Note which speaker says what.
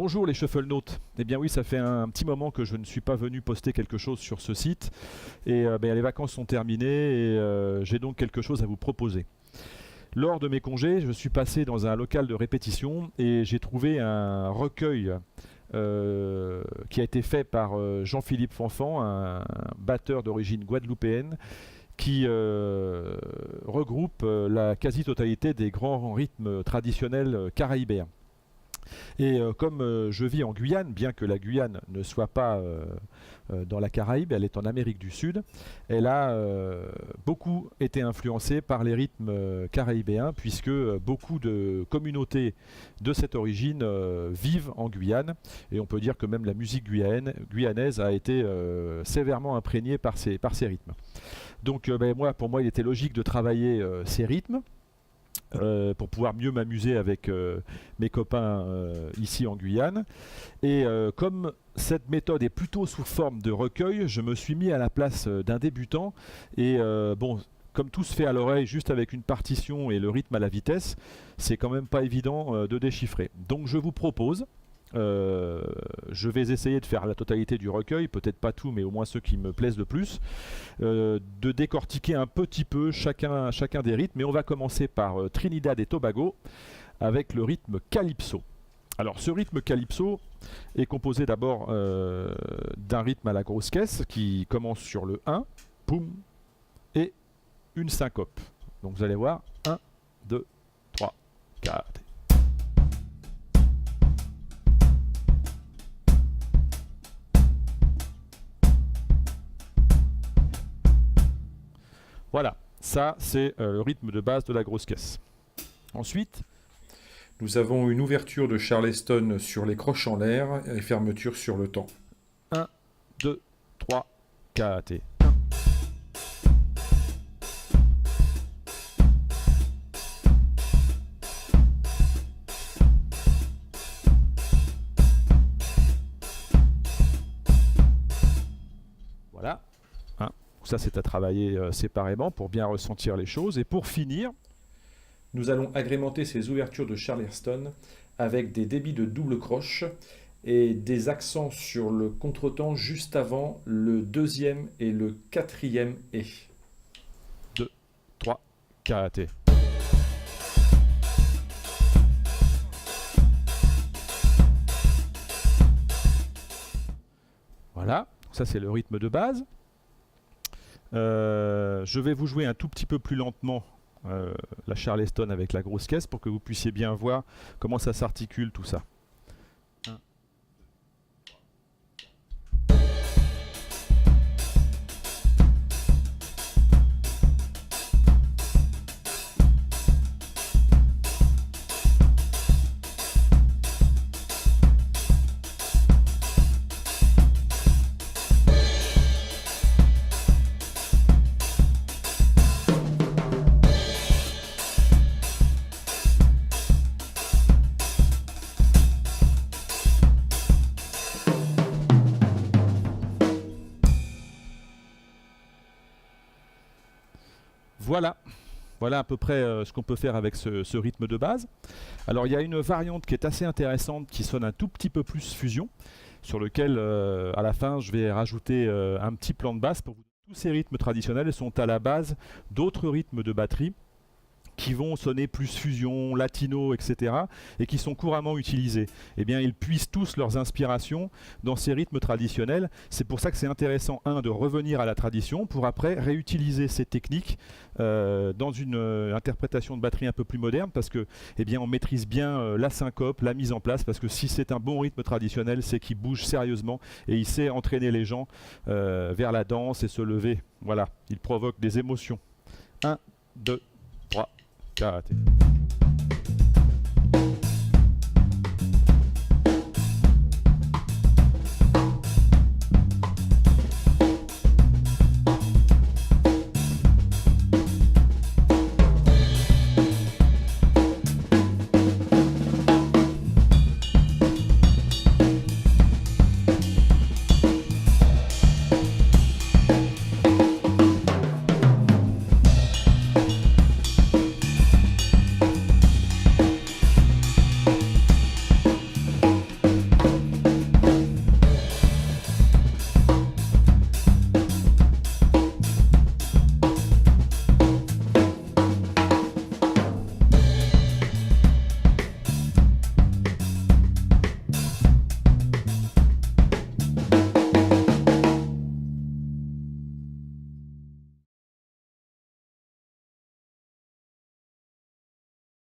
Speaker 1: Bonjour les Shufflenautes. Eh bien oui, ça fait un petit moment que je ne suis pas venu poster quelque chose sur ce site et les vacances sont terminées et j'ai donc quelque chose à vous proposer. Lors de mes congés, je suis passé dans un local de répétition et j'ai trouvé un recueil qui a été fait par Jean-Philippe Fanfan, un batteur d'origine guadeloupéenne qui regroupe la quasi-totalité des grands rythmes traditionnels caraïbéens. Et comme je vis en Guyane, bien que la Guyane ne soit pas dans la Caraïbe, elle est en Amérique du Sud, elle a beaucoup été influencée par les rythmes caraïbéens, puisque beaucoup de communautés de cette origine vivent en Guyane, et on peut dire que même la musique guyanaise a été sévèrement imprégnée par ces rythmes. Donc pour moi, il était logique de travailler ces rythmes, pour pouvoir mieux m'amuser avec mes copains ici en Guyane. Et comme cette méthode est plutôt sous forme de recueil, je me suis mis à la place d'un débutant. Et comme tout se fait à l'oreille, juste avec une partition et le rythme à la vitesse, c'est quand même pas évident de déchiffrer. Donc je vous propose, je vais essayer de faire la totalité du recueil, peut-être pas tout, mais au moins ceux qui me plaisent le plus, de décortiquer un petit peu chacun des rythmes. Et on va commencer par Trinidad et Tobago avec le rythme Calypso. Alors ce rythme Calypso est composé d'abord d'un rythme à la grosse caisse qui commence sur le 1, poum, et une syncope. Donc vous allez voir, 1, 2, 3, 4. Voilà, ça c'est le rythme de base de la grosse caisse. Ensuite,
Speaker 2: Nous avons une ouverture de Charleston sur les croches en l'air et fermeture sur le temps.
Speaker 1: 1, 2, 3, 4 et 1. Voilà. Ça c'est à travailler séparément pour bien ressentir les choses. Et pour finir,
Speaker 2: Nous allons agrémenter ces ouvertures de Charleston avec des débits de double croche et des accents sur le contretemps juste avant le deuxième et le quatrième et.
Speaker 1: 2, 3, 4 et... Voilà, ça c'est le rythme de base. Je vais vous jouer un tout petit peu plus lentement la Charleston avec la grosse caisse pour que vous puissiez bien voir comment ça s'articule tout ça. Voilà à peu près ce qu'on peut faire avec ce rythme de base. Alors il y a une variante qui est assez intéressante qui sonne un tout petit peu plus fusion, sur lequel à la fin je vais rajouter un petit plan de basse. Tous ces rythmes traditionnels sont à la base d'autres rythmes de batterie qui vont sonner plus fusion, latino, etc. et qui sont couramment utilisés. Eh bien, ils puisent tous leurs inspirations dans ces rythmes traditionnels. C'est pour ça que c'est intéressant, de revenir à la tradition pour après réutiliser ces techniques dans une interprétation de batterie un peu plus moderne, parce que, on maîtrise bien la syncope, la mise en place, parce que si c'est un bon rythme traditionnel, c'est qu'il bouge sérieusement et il sait entraîner les gens vers la danse et se lever. Voilà, il provoque des émotions. 1, 2, 3, 4.